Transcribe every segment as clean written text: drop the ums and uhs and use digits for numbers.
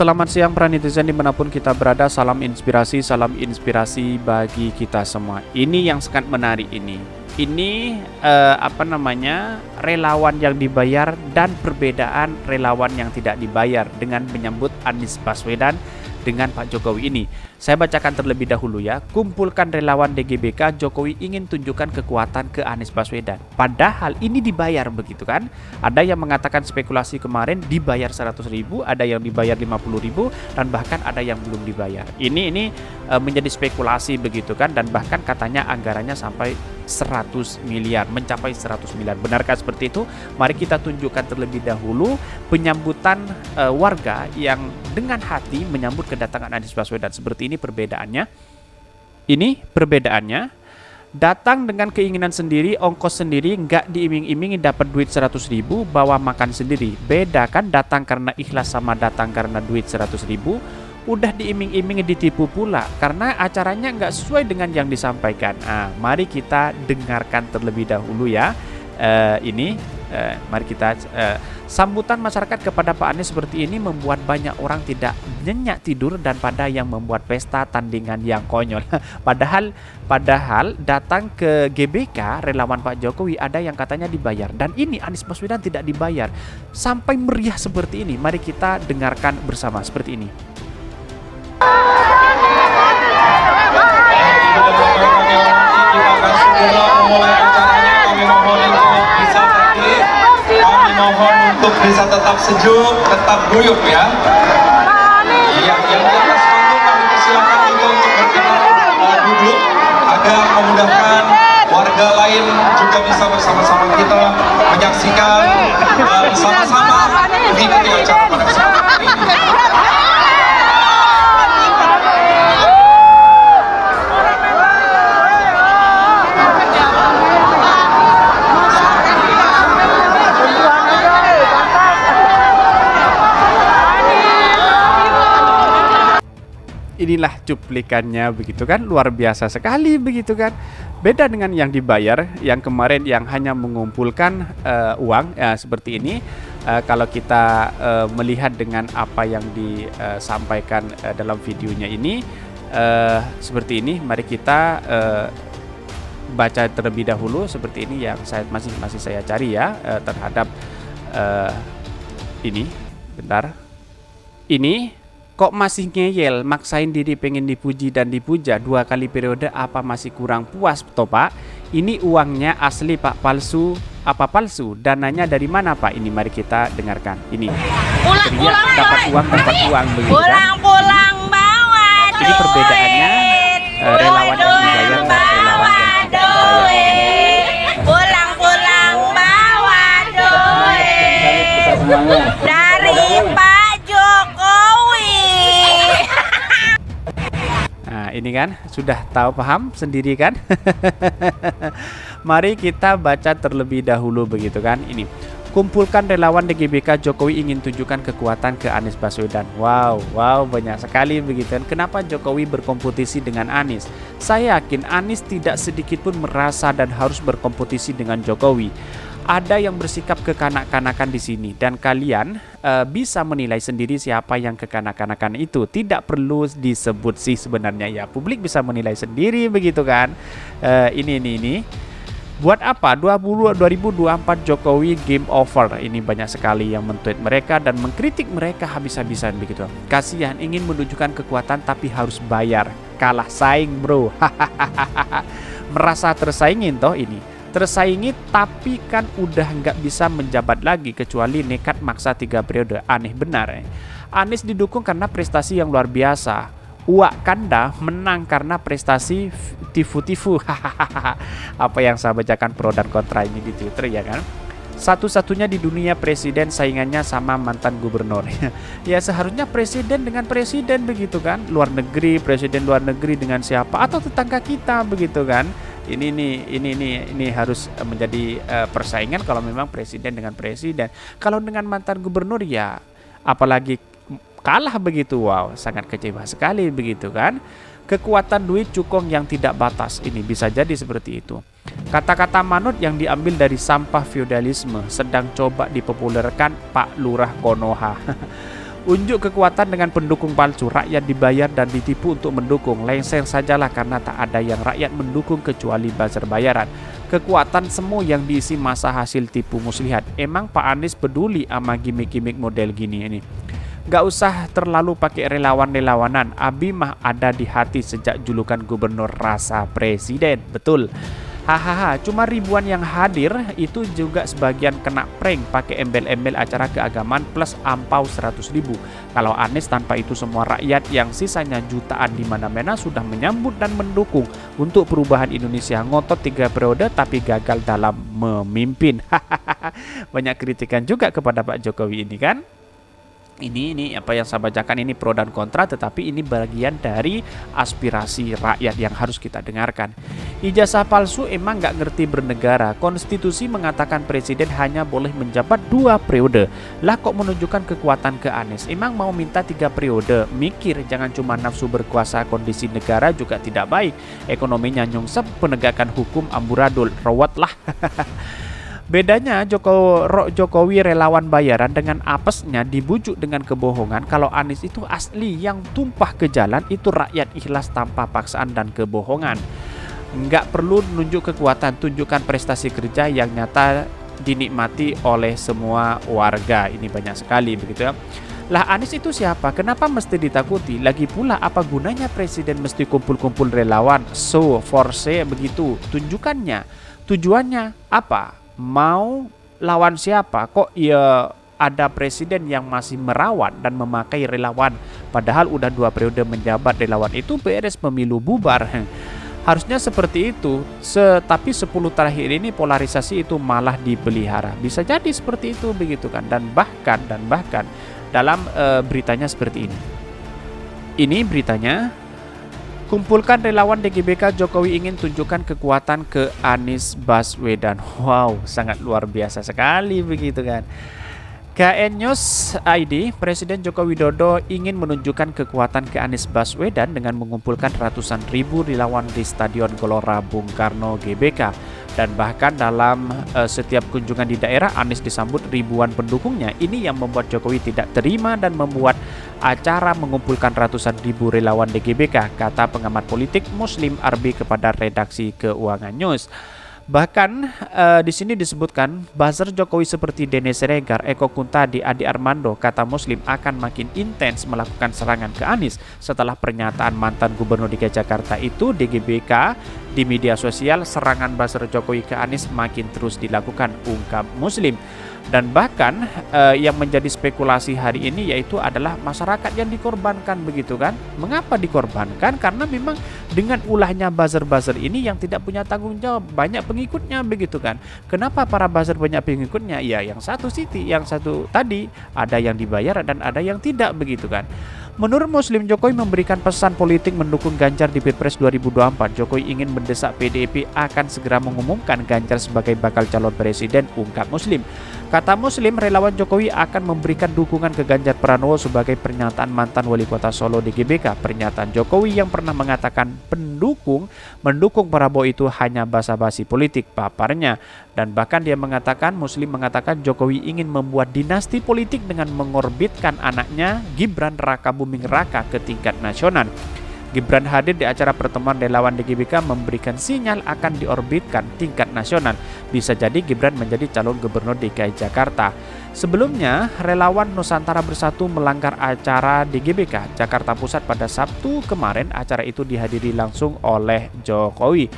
Selamat siang para netizen dimanapun kita berada. Salam inspirasi bagi kita semua. Ini yang sangat menarik ini. Ini relawan yang dibayar dan perbedaan relawan yang tidak dibayar dengan menyambut Anies Baswedan dengan Pak Jokowi ini. Saya bacakan terlebih dahulu ya. Kumpulkan relawan DGBK, Jokowi ingin tunjukkan kekuatan ke Anies Baswedan. Padahal ini dibayar begitu kan. Ada yang mengatakan spekulasi kemarin dibayar 100.000, ada yang dibayar 50.000, dan bahkan ada yang belum dibayar. Ini menjadi spekulasi begitu kan, dan bahkan katanya anggarannya sampai 100 miliar, mencapai 100 miliar. Benarkah seperti itu? Mari kita tunjukkan terlebih dahulu penyambutan warga yang dengan hati menyambut kedatangan Anies Baswedan. Seperti ini perbedaannya. Ini perbedaannya. Datang dengan keinginan sendiri, ongkos sendiri, nggak diiming-imingi dapat duit 100.000, bawa makan sendiri. Beda kan datang karena ikhlas sama datang karena duit 100.000. Udah diiming-imingi, ditipu pula karena acaranya nggak sesuai dengan yang disampaikan. Mari kita dengarkan terlebih dahulu ya. Mari kita sambutan masyarakat kepada Pak Anies seperti ini membuat banyak orang tidak nyenyak tidur dan pada yang membuat pesta tandingan yang konyol. Padahal datang ke GBK relawan Pak Jokowi ada yang katanya dibayar, dan ini Anies Baswedan tidak dibayar. Sampai meriah seperti ini. Mari kita dengarkan bersama seperti ini. Mohon untuk bisa tetap sejuk, tetap guyup ya. Yang di atas panggung kami persilakan juga untuk berkenan duduk agar memudahkan warga lain juga bisa bersama-sama kita menyaksikan bersama-sama mengikuti acara pada kesempatan ini. Inilah cuplikannya begitu kan, luar biasa sekali begitu kan. Beda dengan yang dibayar, yang kemarin yang hanya mengumpulkan uang seperti ini. Kalau kita melihat dengan apa yang disampaikan dalam videonya ini seperti ini, mari kita baca terlebih dahulu seperti ini yang saya masih saya cari ya terhadap ini. Bentar. Ini kok masih ngeyel, maksain diri pengen dipuji dan dipuja 2 kali periode, apa masih kurang puas toh Pak? Ini uangnya asli Pak, palsu apa palsu? Dananya dari mana Pak? Ini mari kita dengarkan. Ini dapat uang begitu kan? Pulang bawa duit. Ini perbedaannya relawan yang dibayar dan relawan yang tidak dibayar. Pulang bawa duit dari Pak Jokowi. Nah ini kan sudah tahu, paham sendiri kan. Mari kita baca terlebih dahulu begitu kan. Ini kumpulkan relawan DGBK, Jokowi ingin tunjukkan kekuatan ke Anies Baswedan. Wow banyak sekali begitu kan. Kenapa Jokowi berkompetisi dengan Anies? Saya yakin Anies tidak sedikit pun merasa dan harus berkompetisi dengan Jokowi. Ada yang bersikap kekanak-kanakan di sini, dan kalian bisa menilai sendiri siapa yang kekanak-kanakan itu. Tidak perlu disebut sih sebenarnya ya, publik bisa menilai sendiri begitu kan. Ini buat apa 2024 Jokowi game over. Ini banyak sekali yang men-tweet mereka dan mengkritik mereka habis-habisan begitu. Kasihan, ingin menunjukkan kekuatan tapi harus bayar, kalah saing bro. Merasa tersaingin toh ini. Tersaingi tapi kan udah nggak bisa menjabat lagi kecuali nekat maksa 3 periode. Aneh benar. Anies didukung karena prestasi yang luar biasa. Uak Kanda menang karena prestasi tifu-tifu. Apa yang saya bacakan pro dan kontra ini di Twitter ya kan. Satu-satunya di dunia presiden saingannya sama mantan gubernur. Ya seharusnya presiden dengan presiden begitu kan. Presiden luar negeri dengan siapa, atau tetangga kita begitu kan. Ini harus menjadi persaingan kalau memang presiden dengan presiden. Kalau dengan mantan gubernur ya apalagi kalah begitu. Wow, sangat kecewa sekali begitu kan. Kekuatan duit cukong yang tidak batas, ini bisa jadi seperti itu. Kata-kata manut yang diambil dari sampah feodalisme sedang coba dipopulerkan Pak Lurah Konoha. Unjuk kekuatan dengan pendukung palsu, rakyat dibayar dan ditipu untuk mendukung. Lengser sajalah karena tak ada yang rakyat mendukung kecuali buzzer bayaran. Kekuatan semu yang diisi masa hasil tipu muslihat. Emang Pak Anies peduli sama gimmick-gimmick model gini ini? Gak usah terlalu pakai relawan-relawanan. Abi mah ada di hati sejak julukan gubernur rasa presiden. Betul. Hahaha, cuma ribuan yang hadir itu juga sebagian kena prank pakai embel-embel acara keagamaan plus ampau 100.000. Kalau Anies tanpa itu semua rakyat yang sisanya jutaan di mana-mana sudah menyambut dan mendukung untuk perubahan Indonesia. Ngotot 3 periode tapi gagal dalam memimpin. Banyak kritikan juga kepada Pak Jokowi ini kan. Ini apa yang saya bacakan ini pro dan kontra, tetapi ini bagian dari aspirasi rakyat yang harus kita dengarkan. Ijazah palsu emang nggak ngerti bernegara. Konstitusi mengatakan presiden hanya boleh menjabat 2 periode. Lah kok menunjukkan kekuatan ke Anies? Emang mau minta 3 periode? Mikir, jangan cuma nafsu berkuasa, kondisi negara juga tidak baik. Ekonominya nyungsep, penegakan hukum amburadul. Rawat lah. Bedanya Jokowi relawan bayaran dengan apesnya dibujuk dengan kebohongan. Kalau Anies itu asli yang tumpah ke jalan, itu rakyat ikhlas tanpa paksaan dan kebohongan. Nggak perlu nunjuk kekuatan, tunjukkan prestasi kerja yang nyata dinikmati oleh semua warga. Ini banyak sekali begitu ya. Lah Anies itu siapa? Kenapa mesti ditakuti? Lagi pula apa gunanya presiden mesti kumpul-kumpul relawan? So, force begitu. Tunjukkannya. Tujuannya apa? Mau lawan siapa? Kok ya ada presiden yang masih merawat dan memakai relawan, padahal udah 2 periode menjabat. Relawan itu beres pemilu bubar. Harusnya seperti itu. Tapi 10 terakhir ini polarisasi itu malah dipelihara. Bisa jadi seperti itu begitu kan. Dan bahkan dalam beritanya seperti ini. Ini beritanya, kumpulkan relawan DGBK, Jokowi ingin tunjukkan kekuatan ke Anies Baswedan. Wow, sangat luar biasa sekali begitu kan. KN News ID, Presiden Joko Widodo ingin menunjukkan kekuatan ke Anies Baswedan dengan mengumpulkan ratusan ribu relawan di Stadion Gelora Bung Karno GBK. Dan bahkan dalam setiap kunjungan di daerah, Anies disambut ribuan pendukungnya. Ini yang membuat Jokowi tidak terima dan membuat acara mengumpulkan ratusan ribu relawan DGBK, kata pengamat politik Muslim Arbi kepada redaksi Keuangan News. Bahkan di sini disebutkan buzzer Jokowi seperti Dene Siregar, Eko Kuntadi, Adi Armando, kata Muslim akan makin intens melakukan serangan ke Anies setelah pernyataan mantan gubernur DKI Jakarta itu. DGBK di media sosial, serangan buzzer Jokowi ke Anies makin terus dilakukan, ungkap Muslim. Dan bahkan yang menjadi spekulasi hari ini yaitu adalah masyarakat yang dikorbankan begitu kan. Mengapa dikorbankan? Karena memang dengan ulahnya buzzer-buzzer ini yang tidak punya tanggung jawab, banyak pengikutnya begitu kan. Kenapa para buzzer banyak pengikutnya? Ya yang satu Siti, yang satu tadi, ada yang dibayar dan ada yang tidak begitu kan. Menurut Muslim, Jokowi memberikan pesan politik mendukung Ganjar di Pilpres 2024. Jokowi ingin mendesak PDIP akan segera mengumumkan Ganjar sebagai bakal calon presiden, ungkap Muslim. Kata Muslim, relawan Jokowi akan memberikan dukungan ke Ganjar Pranowo sebagai pernyataan mantan wali kota Solo DGBK. Pernyataan Jokowi yang pernah mengatakan mendukung Prabowo itu hanya basa-basi politik, paparnya. Dan bahkan dia mengatakan, Muslim mengatakan Jokowi ingin membuat dinasti politik dengan mengorbitkan anaknya Gibran Rakabuming Raka ke tingkat nasional. Gibran hadir di acara pertemuan relawan DGBK memberikan sinyal akan diorbitkan tingkat nasional. Bisa jadi Gibran menjadi calon gubernur DKI Jakarta. Sebelumnya, relawan Nusantara Bersatu melanggar acara DGBK Jakarta Pusat pada Sabtu kemarin. Acara itu dihadiri langsung oleh Jokowi.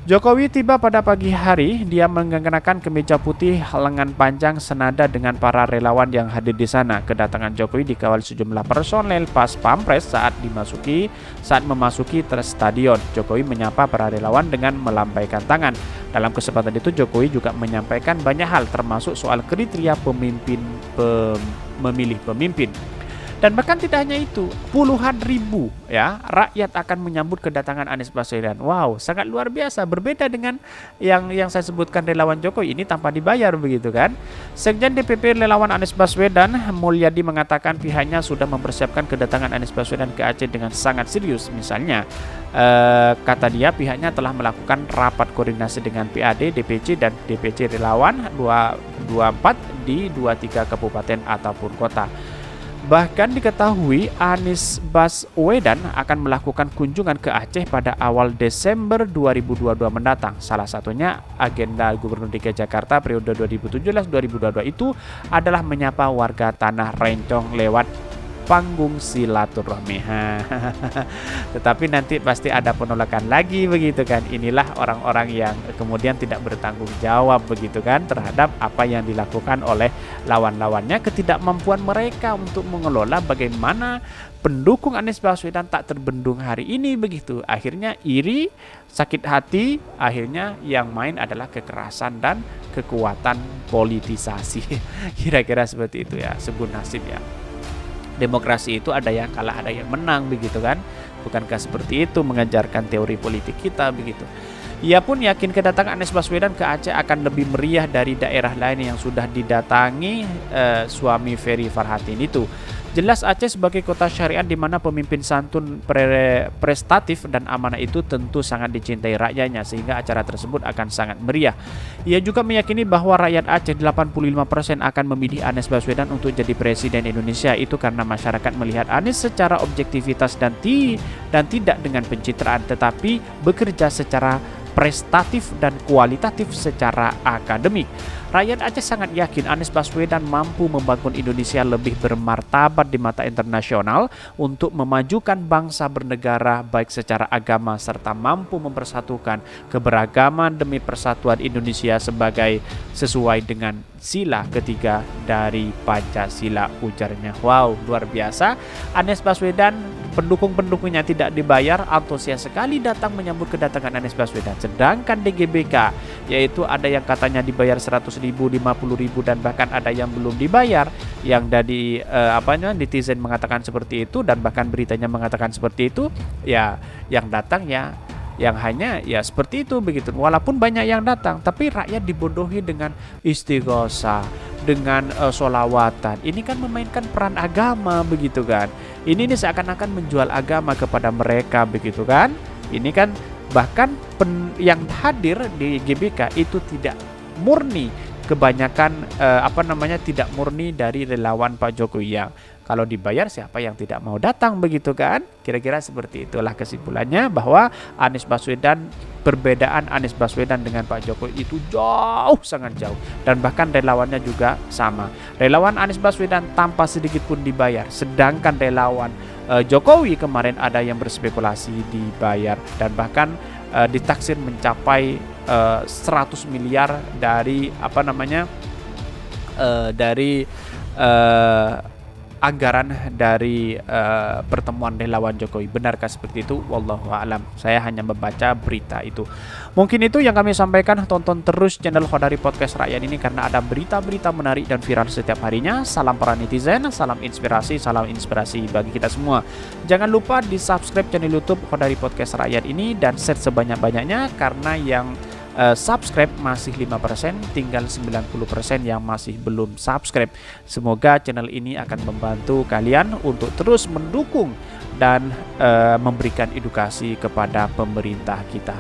Jokowi tiba pada pagi hari. Dia mengenakan kemeja putih lengan panjang senada dengan para relawan yang hadir di sana. Kedatangan Jokowi dikawal sejumlah personel pas pampres saat memasuki stadion. Jokowi menyapa para relawan dengan melambaikan tangan. Dalam kesempatan itu Jokowi juga menyampaikan banyak hal termasuk soal kriteria memilih pemimpin. Dan bahkan tidak hanya itu, puluhan ribu ya rakyat akan menyambut kedatangan Anies Baswedan. Wow, sangat luar biasa. Berbeda dengan yang saya sebutkan relawan Jokowi ini tanpa dibayar begitu kan. Sekjen DPP relawan Anies Baswedan, Mulyadi, mengatakan pihaknya sudah mempersiapkan kedatangan Anies Baswedan ke Aceh dengan sangat serius. Misalnya, kata dia pihaknya telah melakukan rapat koordinasi dengan PAD, DPC dan DPC relawan 24 di 23 kabupaten ataupun kota. Bahkan diketahui Anies Baswedan akan melakukan kunjungan ke Aceh pada awal Desember 2022 mendatang. Salah satunya agenda Gubernur DKI Jakarta periode 2017-2022 itu adalah menyapa warga Tanah Rencong lewat panggung silaturahmi. Tetapi nanti pasti ada penolakan lagi begitu kan. Inilah orang-orang yang kemudian tidak bertanggung jawab begitu kan terhadap apa yang dilakukan oleh lawan-lawannya, ketidakmampuan mereka untuk mengelola bagaimana pendukung Anies Baswedan tak terbendung hari ini begitu. Akhirnya iri, sakit hati, akhirnya yang main adalah kekerasan dan kekuatan politisasi. Kira-kira seperti itu ya, sebut nasib ya. Demokrasi itu ada yang kalah, ada yang menang begitu kan. Bukankah seperti itu mengajarkan teori politik kita begitu. Ia pun yakin kedatangan Anies Baswedan ke Aceh akan lebih meriah dari daerah lain yang sudah didatangi suami Ferry Farhatin itu. Jelas Aceh sebagai kota syariah di mana pemimpin santun prestatif dan amanah itu tentu sangat dicintai rakyatnya sehingga acara tersebut akan sangat meriah. Ia juga meyakini bahwa rakyat Aceh 85% akan memilih Anies Baswedan untuk jadi presiden Indonesia itu karena masyarakat melihat Anies secara objektivitas dan tidak dengan pencitraan tetapi bekerja secara prestatif dan kualitatif secara akademik. Rakyat Aceh sangat yakin Anies Baswedan mampu membangun Indonesia lebih bermartabat di mata internasional untuk memajukan bangsa bernegara baik secara agama serta mampu mempersatukan keberagaman demi persatuan Indonesia sesuai dengan sila ketiga dari Pancasila, ujarnya. Wow, luar biasa. Anies Baswedan, pendukung-pendukungnya tidak dibayar, antusias sekali datang menyambut kedatangan Anies Baswedan. Sedangkan di GBK, yaitu ada yang katanya dibayar 100.000, 50.000 dan bahkan ada yang belum dibayar. Yang dari netizen mengatakan seperti itu dan bahkan beritanya mengatakan seperti itu. Ya, yang datang ya yang hanya ya seperti itu begitu. Walaupun banyak yang datang, tapi rakyat dibodohi dengan istighosah, dengan sholawatan. Ini kan memainkan peran agama begitu kan. Ini seakan-akan menjual agama kepada mereka begitu kan. Ini kan bahkan yang hadir di GBK itu tidak murni, kebanyakan tidak murni dari relawan Pak Jokowi yang kalau dibayar siapa yang tidak mau datang begitu kan. Kira-kira seperti itulah kesimpulannya bahwa perbedaan Anies Baswedan dengan Pak Jokowi itu jauh, sangat jauh. Dan bahkan relawannya juga sama. Relawan Anies Baswedan tanpa sedikit pun dibayar. Sedangkan relawan Jokowi kemarin ada yang berspekulasi dibayar. Dan bahkan ditaksir mencapai 100 miliar dari anggaran dari pertemuan relawan Jokowi. Benarkah seperti itu? Wallahu a'lam. Saya hanya membaca berita itu. Mungkin itu yang kami sampaikan. Tonton terus channel Khodari Podcast Rakyat ini karena ada berita-berita menarik dan viral setiap harinya. Salam para netizen, salam inspirasi bagi kita semua. Jangan lupa di subscribe channel YouTube Khodari Podcast Rakyat ini dan share sebanyak-banyaknya karena yang subscribe masih 5%, tinggal 90% yang masih belum subscribe. Semoga channel ini akan membantu kalian untuk terus mendukung dan memberikan edukasi kepada pemerintah kita.